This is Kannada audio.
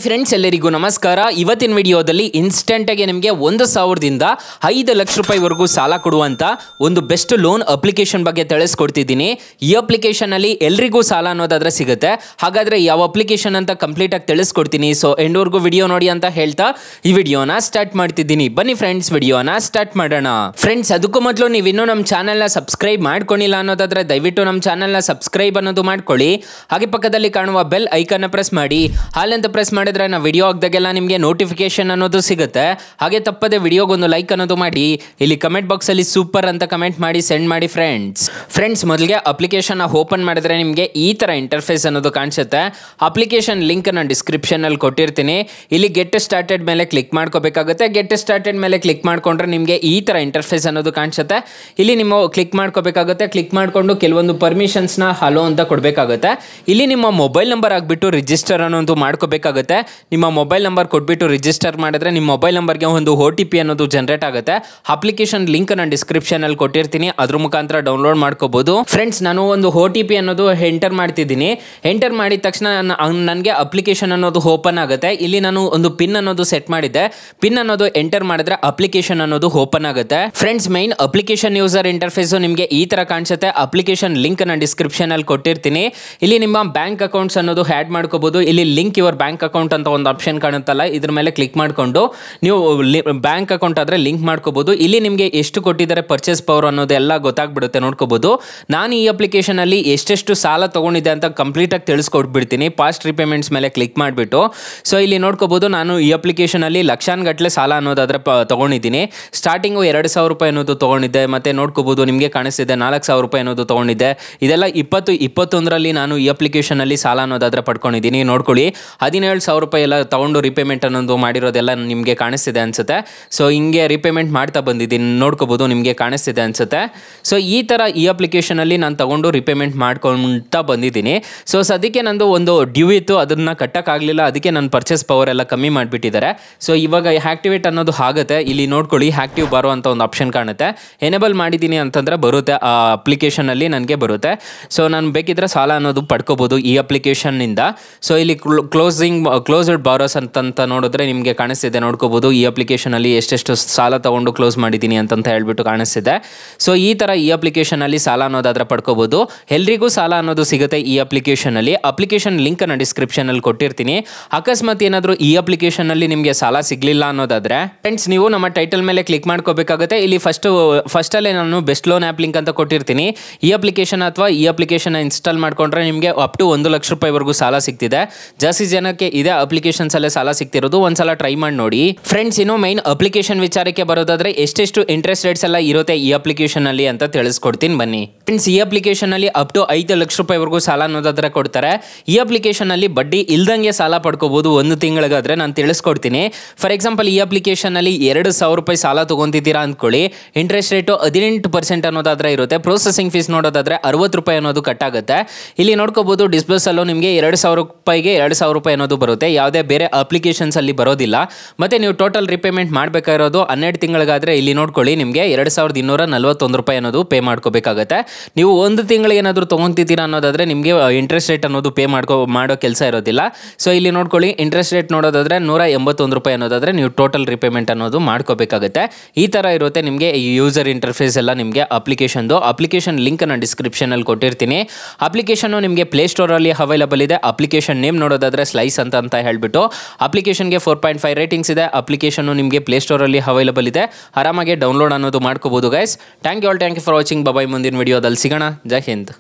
ಫ್ರೆಂಡ್ಸ್ ಎಲ್ಲರಿಗೂ ನಮಸ್ಕಾರ. ಇವತ್ತಿನ ವಿಡಿಯೋದಲ್ಲಿ ಇನ್ಸ್ಟೆಂಟ್ ಆಗಿ ನಿಮಗೆ 1,000 ದಿಂದ 5 ಲಕ್ಷ ರೂಪಾಯಿವರೆಗೂ ಸಾಲ ಕೊಡುವಂತ ಒಂದು ಬೆಸ್ಟ್ ಲೋನ್ ಅಪ್ಲಿಕೇಶನ್ ಬಗ್ಗೆ ತಿಳಿಸ್ಕೊಡ್ತಿದ್ದೀನಿ. ಈ ಅಪ್ಲಿಕೇಶನ್ ಅಲ್ಲಿ ಎಲ್ರಿಗೂ ಸಾಲ ಅನ್ನೋದಾದ್ರೆ ಸಿಗುತ್ತೆ. ಹಾಗಾದ್ರೆ ಯಾವ ಅಪ್ಲಿಕೇಶನ್ ಅಂತ ಕಂಪ್ಲೀಟ್ ಆಗಿ ತಿಳಿಸ್ಕೊಡ್ತೀನಿ. ಸೊ ಎಂಡ್ವರೆಗೂ ವಿಡಿಯೋ ನೋಡಿ ಅಂತ ಹೇಳ್ತಾ ಈ ವಿಡಿಯೋನ ಸ್ಟಾರ್ಟ್ ಮಾಡ್ತಿದ್ದೀನಿ. ಬನ್ನಿ ಫ್ರೆಂಡ್ಸ್, ವಿಡಿಯೋನ ಸ್ಟಾರ್ಟ್ ಮಾಡೋಣ. ಫ್ರೆಂಡ್ಸ್, ಅದಕ್ಕೂ ಮೊದಲು ನೀವು ಇನ್ನೂ ನಮ್ಮ ಚಾನೆಲ್ನ ಸಬ್ಸ್ಕ್ರೈಬ್ ಮಾಡ್ಕೊಂಡಿಲ್ಲ ಅನ್ನೋದಾದ್ರೆ ದಯವಿಟ್ಟು ನಮ್ಮ ಚಾನೆಲ್ನ ಸಬ್ಸ್ಕ್ರೈಬ್ ಅನ್ನೋದು ಮಾಡ್ಕೊಳ್ಳಿ. ಹಾಗೆ ಪಕ್ಕದಲ್ಲಿ ಕಾಣುವ ಬೆಲ್ ಐಕನ್ ಪ್ರೆಸ್ ಮಾಡಿ. ಹಾಲಂತ ಪ್ರೆಸ್ ಮಾಡಿದ್ರೆ ನಾವು ವಿಡಿಯೋ ಹಾಕಿದಾಗೆಲ್ಲ ನಿಮಗೆ ನೋಟಿಫಿಕೇಶನ್ ಅನ್ನೋದು ಸಿಗುತ್ತೆ. ಹಾಗೆ ತಪ್ಪದೆ ವಿಡಿಯೋಗೊಂದು ಲೈಕ್ ಅನ್ನೋದು ಮಾಡಿ. ಇಲ್ಲಿ ಕಮೆಂಟ್ ಬಾಕ್ಸ್ ಅಲ್ಲಿ ಸೂಪರ್ ಅಂತ ಕಮೆಂಟ್ ಮಾಡಿ ಸೆಂಡ್ ಮಾಡಿ ಫ್ರೆಂಡ್ಸ್. ಮೊದಲಿಗೆ ಅಪ್ಲಿಕೇಶನ್ ಓಪನ್ ಮಾಡಿದ್ರೆ ನಿಮಗೆ ಈ ತರ ಇಂಟರ್ಫೇಸ್ ಅನ್ನೋದು ಕಾಣಿಸುತ್ತೆ. ಅಪ್ಲಿಕೇಶನ್ ಲಿಂಕ್ ನಾನು ಡಿಸ್ಕ್ರಿಪ್ಷನ್ ಅಲ್ಲಿ ಕೊಟ್ಟಿರ್ತೀನಿ. ಇಲ್ಲಿ ಗೆಟ್ ಸ್ಟಾರ್ಟೆಡ್ ಮೇಲೆ ಕ್ಲಿಕ್ ಮಾಡ್ಕೋಬೇಕಾಗುತ್ತೆ. ಗೆಟ್ ಸ್ಟಾರ್ಟೆಡ್ ಮೇಲೆ ಕ್ಲಿಕ್ ಮಾಡ್ಕೊಂಡ್ರೆ ನಿಮಗೆ ಈ ತರ ಇಂಟರ್ಫೇಸ್ ಅನ್ನೋದು ಕಾಣಿಸುತ್ತೆ. ಇಲ್ಲಿ ನಿಮ್ಮ ಕ್ಲಿಕ್ ಮಾಡ್ಕೋಬೇಕಾಗುತ್ತೆ. ಕ್ಲಿಕ್ ಮಾಡ್ಕೊಂಡು ಕೆಲವೊಂದು ಪರ್ಮಿಷನ್ಸ್ ನ ಹಲೋ ಅಂತ ಕೊಡಬೇಕಾಗುತ್ತೆ. ಇಲ್ಲಿ ನಿಮ್ಮ ಮೊಬೈಲ್ ನಂಬರ್ ಆಗ್ಬಿಟ್ಟು ರಿಜಿಸ್ಟರ್ ಅನ್ನೋದು ಮಾಡ್ಕೋಬೇಕಾಗುತ್ತೆ. ನಿಮ್ಮ ಮೊಬೈಲ್ ನಂಬರ್ ಕೊಟ್ಬಿಟ್ಟು ರಿಜಿಸ್ಟರ್ ಮಾಡಿದ್ರೆ ನಿಮ್ಮ ಮೊಬೈಲ್ ನಂಬರ್ಗೆ ಒಂದು OTP ಅನ್ನೋದು ಜನರೇಟ್ ಆಗುತ್ತೆ. ಅಪ್ಲಿಕೇಶನ್ ಲಿಂಕ್ ನಾನು ಡಿಸ್ಕ್ರಿಪ್ಷನ್ ಅಲ್ಲಿ ಕೊಟ್ಟಿರ್ತೀನಿ, ಅದ್ರ ಮುಖಾಂತರ ಡೌನ್ಲೋಡ್ ಮಾಡ್ಕೋಬಹುದು. ಫ್ರೆಂಡ್ಸ್, ನಾನು ಒಂದು OTP ಅನ್ನೋದು ಎಂಟರ್ ಮಾಡ್ತಿದ್ದೀನಿ. ಎಂಟರ್ ಮಾಡಿದ ತಕ್ಷಣ ನನಗೆ ಅಪ್ಲಿಕೇಶನ್ ಅನ್ನೋದು ಓಪನ್ ಆಗುತ್ತೆ. ಇಲ್ಲಿ ನಾನು ಒಂದು ಪಿನ್ ಅನ್ನೋದು ಸೆಟ್ ಮಾಡಿದ್ದೆ. ಪಿನ್ ಅನ್ನೋದು ಎಂಟರ್ ಮಾಡಿದ್ರೆ ಅಪ್ಲಿಕೇಶನ್ ಅನ್ನೋದು ಓಪನ್ ಆಗುತ್ತೆ. Friends, main application user interface ನಿಮಗೆ ಈ ತರ ಕಾಣಿಸುತ್ತೆ. ಅಪ್ಲಿಕೇಶನ್ ಲಿಂಕ್ ನಾನು ಡಿಸ್ಕ್ರಿಪ್ಷನ್ ಅಲ್ಲಿ ಕೊಟ್ಟಿರ್ತೀನಿ. ಇಲ್ಲಿ ನಿಮ್ಮ ಬ್ಯಾಂಕ್ ಅಕೌಂಟ್ಸ್ ಅನ್ನೋದು ಆಡ್ ಮಾಡ್ಕೋಬಹುದು. ಇಲ್ಲಿ ಲಿಂಕ್ ಯುವರ್ ಬ್ಯಾಂಕ್ ಅಕೌಂಟ್ ಅಂತ ಒಂದು ಆಪ್ಷನ್ ಕಾಣುತ್ತಲ್ಲ, ಇದ್ರ ಮೇಲೆ ಕ್ಲಿಕ್ ಮಾಡಿಕೊಂಡು ನೀವು ಬ್ಯಾಂಕ್ ಅಕೌಂಟ್ ಆದ್ರೆ ಲಿಂಕ್ ಮಾಡ್ಕೋಬಹುದು. ಇಲ್ಲಿ ನಿಮಗೆ ಎಷ್ಟು ಕೊಟ್ಟಿದ್ದಾರೆ ಪರ್ಚೇಸ್ ಪವರ್ ಅನ್ನೋದು ಎಲ್ಲ ಗೊತ್ತಾಗ್ಬಿಡುತ್ತೆ, ನೋಡ್ಕೋಬಹುದು. ನಾನು ಈ ಅಪ್ಲಿಕೇಶನ್ ಅಲ್ಲಿ ಎಷ್ಟೆಷ್ಟು ಸಾಲ ತಗೊಂಡಿದ್ದೆ ಅಂತ ಕಂಪ್ಲೀಟ್ ಆಗಿ ತಿಳಿಸ್ಕೊಟ್ಬಿಡ್ತೀನಿ. ಪಾಸ್ಟ್ ರಿಪೇಮೆಂಟ್ಸ್ ಮೇಲೆ ಕ್ಲಿಕ್ ಮಾಡಿಬಿಟ್ಟು ಸೊ ಇಲ್ಲಿ ನೋಡ್ಕೋಬಹುದು. ನಾನು ಈ ಅಪ್ಲಿಕೇಶನ್ ಅಲ್ಲಿ ಲಕ್ಷಾನ್ಗಟ್ಲೆ ಸಾಲ ಅನ್ನೋದಾದ್ರೆ ತಗೊಂಡಿದ್ದೀನಿ. ಸ್ಟಾರ್ಟಿಂಗು 2,000 ರೂಪಾಯಿ ಅನ್ನೋದು ತಗೊಂಡಿದ್ದೆ. ಮತ್ತೆ ನೋಡ್ಕೋಬಹುದು ನಿಮಗೆ ಕಾಣಿಸ್ತಿದೆ 4,000 ರೂಪಾಯಿ ಅನ್ನೋದು ತಗೊಂಡಿದ್ದೆ. ಇದೆಲ್ಲ 2021ರಲ್ಲಿ ನಾನು ಈ ಅಪ್ಲಿಕೇಶನ್ ಅಲ್ಲಿ ಸಾಲ ಅನ್ನೋದಾದ್ರೆ ಪಡ್ಕೊಂಡಿದ್ದೀನಿ. ನೋಡ್ಕೊಳ್ಳಿ, 17,000 ರೂಪಾಯಿ ಎಲ್ಲ ತಗೊಂಡು ರಿಪೇಮೆಂಟ್ ಅನ್ನೋದು ಮಾಡಿರೋದೆಲ್ಲ ನಿಮಗೆ ಕಾಣಿಸ್ತಿದೆ ಅನ್ಸುತ್ತೆ. ಸೊ ಹಿಂಗೆ ರಿಪೇಮೆಂಟ್ ಮಾಡ್ತಾ ಬಂದಿದ್ದೀನಿ, ನೋಡ್ಕೋಬಹುದು, ನಿಮಗೆ ಕಾಣಿಸ್ತಿದೆ ಅನ್ಸುತ್ತೆ. ಸೊ ಈ ತರ ಈ ಅಪ್ಲಿಕೇಶನ್ ಅಲ್ಲಿ ನಾನು ತಗೊಂಡು ರಿಪೇಮೆಂಟ್ ಮಾಡ್ಕೊಂತ ಬಂದಿದ್ದೀನಿ. ಸೊ ಸದ್ಯಕ್ಕೆ ನಂದು ಒಂದು ಡ್ಯೂ ಇತ್ತು, ಅದನ್ನ ಕಟ್ಟಕ್ಕಾಗಲಿಲ್ಲ. ಅದಕ್ಕೆ ನನ್ನ ಪರ್ಚೇಸ್ ಪವರ್ ಎಲ್ಲ ಕಮ್ಮಿ ಮಾಡಿಬಿಟ್ಟಿದ್ದಾರೆ. ಸೊ ಇವಾಗ ಆಕ್ಟಿವೇಟ್ ಅನ್ನೋದು ಆಗುತ್ತೆ. ಇಲ್ಲಿ ನೋಡ್ಕೊಳ್ಳಿ, ಆಕ್ಟಿವ್ ಬರೋ ಅಂತ ಒಂದು ಆಪ್ಷನ್ ಕಾಣುತ್ತೆ. ಎನೇಬಲ್ ಮಾಡಿದ್ದೀನಿ ಅಂತಂದ್ರೆ ಬರುತ್ತೆ, ಆ ಅಪ್ಲಿಕೇಶನ್ ಅಲ್ಲಿ ನನಗೆ ಬರುತ್ತೆ. ಸೊ ನಾನು ಬೇಕಿದ್ರೆ ಸಾಲ ಅನ್ನೋದು ಪಡ್ಕೋಬಹುದು ಈ ಅಪ್ಲಿಕೇಶನ್ ಇಂದ. ಸೊ ಇಲ್ಲಿ ಕ್ಲೋಸ್ಡ್ ಬಾರೋಸ್ ಅಂತ ನೋಡಿದ್ರೆ ನಿಮಗೆ ಕಾಣಿಸ್ತಿದೆ, ನೋಡ್ಕೋಬಹುದು. ಈ ಅಪ್ಲಿಕೇಶನ್ ಅಲ್ಲಿ ಎಷ್ಟೆಷ್ಟು ಸಾಲ ತಗೊಂಡು ಕ್ಲೋಸ್ ಮಾಡಿದ್ದೀನಿ ಅಂತ ಹೇಳ್ಬಿಟ್ಟು ಕಾಣಿಸ್ತಿದೆ. ಸೊ ಈ ತರ ಈ ಅಪ್ಲಿಕೇಶನ್ ಅಲ್ಲಿ ಸಾಲ ಅನ್ನೋದಾದ್ರೆ ಪಡ್ಕೋಬಹುದು. ಎಲ್ರಿಗೂ ಸಾಲ ಅನ್ನೋದು ಸಿಗುತ್ತೆ ಈ ಅಪ್ಲಿಕೇಶನ್ ಅಲ್ಲಿ. ಅಪ್ಲಿಕೇಶನ್ ಲಿಂಕ್ ಅನ್ನು ಡಿಸ್ಕ್ರಿಪ್ಷನ್ ಅಲ್ಲಿ ಕೊಟ್ಟಿರ್ತೀನಿ. ಅಕಸ್ಮಾತ್ ಏನಾದರೂ ಈ ಅಪ್ಲಿಕೇಶನ್ ಅಲ್ಲಿ ನಿಮಗೆ ಸಾಲ ಸಿಗ್ಲಿಲ್ಲ ಅನ್ನೋದಾದ್ರೆ ಫ್ರೆಂಡ್ಸ್, ನೀವು ನಮ್ಮ ಟೈಟಲ್ ಮೇಲೆ ಕ್ಲಿಕ್ ಮಾಡ್ಕೋಬೇಕಾಗುತ್ತೆ. ಇಲ್ಲಿ ಫಸ್ಟ್ ಅಲ್ಲೇ ನಾನು ಬೆಸ್ಟ್ ಲೋನ್ ಆ್ಯಪ್ ಲಿಂಕ್ ಅಂತ ಕೊಟ್ಟಿರ್ತೀನಿ. ಈ ಅಪ್ಲಿಕೇಶನ್ ಅಥವಾ ಈ ಅಪ್ಲಿಕೇಶನ್ ಇನ್ಸ್ಟಾಲ್ ಮಾಡ್ಕೊಂಡ್ರೆ ನಿಮಗೆ ಅಪ್ ಟು 1 ಲಕ್ಷ ರೂಪಾಯಿವರೆಗೂ ಸಾಲ ಸಿಗ್ತಿದೆ. ಜಾಸ್ತಿ ಜನಕ್ಕೆ ಇದೇ ಅಪ್ಲಿಕೇಶನ್ಸ್ ಅಲ್ಲೇ ಸಾಲ ಸಿಗ್ತಿರೋದು. ಒಂದ್ಸಲ ಟ್ರೈ ಮಾಡಿ ನೋಡಿ. ಫ್ರೆಂಡ್ಸ್, ಇನ್ನು ಮೈನ್ ಅಪ್ಲಿಕೇಶನ್ ವಿಚಾರಕ್ಕೆ ಬರೋದಾದ್ರೆ ಎಷ್ಟೆಷ್ಟು ಇಂಟ್ರೆಸ್ಟ್ ರೇಟ್ಸ್ ಎಲ್ಲ ಇರುತ್ತೆ ಈ ಅಪ್ಲಿಕೇಶನ್ ಅಲ್ಲಿ ಅಂತ ತಿಳಿಸ್ಕೊಡ್ತೀನಿ, ಬನ್ನಿ. ಫ್ರೆಂಡ್ಸ್, ಈ ಅಪ್ಲಿಕೇಶನ್ ಅಲ್ಲಿ ಅಪ್ ಟು 5 ಲಕ್ಷ ರೂಪಾಯಿವರೆಗೂ ಸಾಲ ಅನ್ನೋದಾದ್ರೆ ಕೊಡ್ತಾರೆ. ಈ ಅಪ್ಲಿಕೇಶನ್ ಅಲ್ಲಿ ಬಡ್ಡಿ ಇಲ್ದಂಗೆ ಸಾಲ ಪಡ್ಕೋಬಹುದು ಒಂದು ತಿಂಗಳಿಗಾದ್ರೆ. ನಾನು ತಿಳಿಸ್ಕೊಡ್ತೀನಿ. ಫಾರ್ ಎಕ್ಸಾಂಪಲ್, ಈ ಅಪ್ಲಿಕೇಶನ್ ಅಲ್ಲಿ 2,000 ರೂಪಾಯಿ ಸಾಲ ತಗೊಂತಿದ್ದೀರಾ ಅಂದ್ಕೊಳ್ಳಿ. ಇಂಟ್ರೆಸ್ಟ್ ರೇಟು 18% ಅನ್ನೋದಾದ್ರೆ ಇರುತ್ತೆ. ಪ್ರೊಸೆಸಿಂಗ್ ಫೀಸ್ ನೋಡೋದಾದ್ರೆ 60 ರೂಪಾಯಿ ಅನ್ನೋದು ಕಟ್ ಆಗುತ್ತೆ. ಇಲ್ಲಿ ನೋಡ್ಕೋಬಹುದು, ಡಿಸ್ಬರ್ಸಲ್ಲೂ ನಿಮಗೆ 2,000 ರೂಪಾಯಿಗೆ 2,000 ರೂಪಾಯಿ ಅನ್ನೋದು ಬರುತ್ತೆ. ಯಾವುದೇ ಬೇರೆ ಅಪ್ಲಿಕೇಶನ್ಸ್ ಅಲ್ಲಿ ಬರೋದಿಲ್ಲ. ಮತ್ತೆ ನೀವು ಟೋಟಲ್ ರಿಪೇಮೆಂಟ್ ಮಾಡಬೇಕಾಗಿರೋದು 12 ತಿಂಗಳಿಗಾದ್ರೆ ಇಲ್ಲಿ ನೋಡ್ಕೊಳ್ಳಿ, ನಿಮಗೆ 2,241 ರೂಪಾಯಿ ಅನ್ನೋದು ಪೇ ಮಾಡ್ಕೋಬೇಕಾಗುತ್ತೆ. ನೀವು ಒಂದು ತಿಂಗಳಿಗೆ ಏನಾದರೂ ತಗೊಂತಿದ್ದೀರಾ ಅನ್ನೋದಾದ್ರೆ ನಿಮಗೆ ಇಂಟ್ರೆಸ್ಟ್ ರೇಟ್ ಅನ್ನೋದು ಪೇ ಮಾಡೋ ಕೆಲಸ ಇರೋದಿಲ್ಲ. ಸೊ ಇಲ್ಲಿ ನೋಡ್ಕೊಳ್ಳಿ, ಇಂಟ್ರೆಸ್ಟ್ ರೇಟ್ ನೋಡೋದಾದ್ರೆ 181 ರೂಪಾಯಿ ಅನ್ನೋದಾದ್ರೆ ನೀವು ಟೋಟಲ್ ರಿಪೇಮೆಂಟ್ ಅನ್ನೋದು ಮಾಡ್ಕೋಬೇಕಾಗುತ್ತೆ. ಈ ತರ ಇರುತ್ತೆ ನಿಮಗೆ ಯೂಸರ್ ಇಂಟರ್ಫೇಸ್ ಎಲ್ಲ. ನಿಮಗೆ ಅಪ್ಲಿಕೇಶನ್ ಲಿಂಕ್ ನಾನು ಡಿಸ್ಕ್ರಿಪ್ಷನ್ ಅಲ್ಲಿ ಕೊಟ್ಟಿರ್ತೀನಿ. ಅಪ್ಲಿಕೇಶನ್ ನಿಮಗೆ ಪ್ಲೇ ಸ್ಟೋರ್ ಅಲ್ಲಿ ಅವೈಲೇಬಲ್ ಇದೆ. ಅಪ್ಲಿಕೇಶನ್ ನೇಮ್ ನೋಡೋದಾದ್ರೆ ಸ್ಲೈಸ್ ಅಂತ ಹೇಳ್ಬಿಟ್ಟು ಅಪ್ಲಿಕೇಶನ್ಗೆ 4.5 ರೇಟಿಂಗ್ಸ್ ಇದೆ. ಅಪ್ಲಿಕೇಶನ್ ನಿಮಗೆ ಪ್ಲೇ ಸ್ಟೋರ್ ಅಲ್ಲಿ ಅವೈಲೇಬಲ್ ಇದೆ. ಆರಾಮಾಗಿ ಡೌನ್ಲೋಡ್ ಅನ್ನೋದು ಮಾಡ್ಕೋಬಹುದು guys. Thank you for watching. Bye. ಮುಂದಿನ ವಿಡಿಯೋದಲ್ಲಿ ಸಿಗೋಣ. ಜೈ ಹಿಂದ್.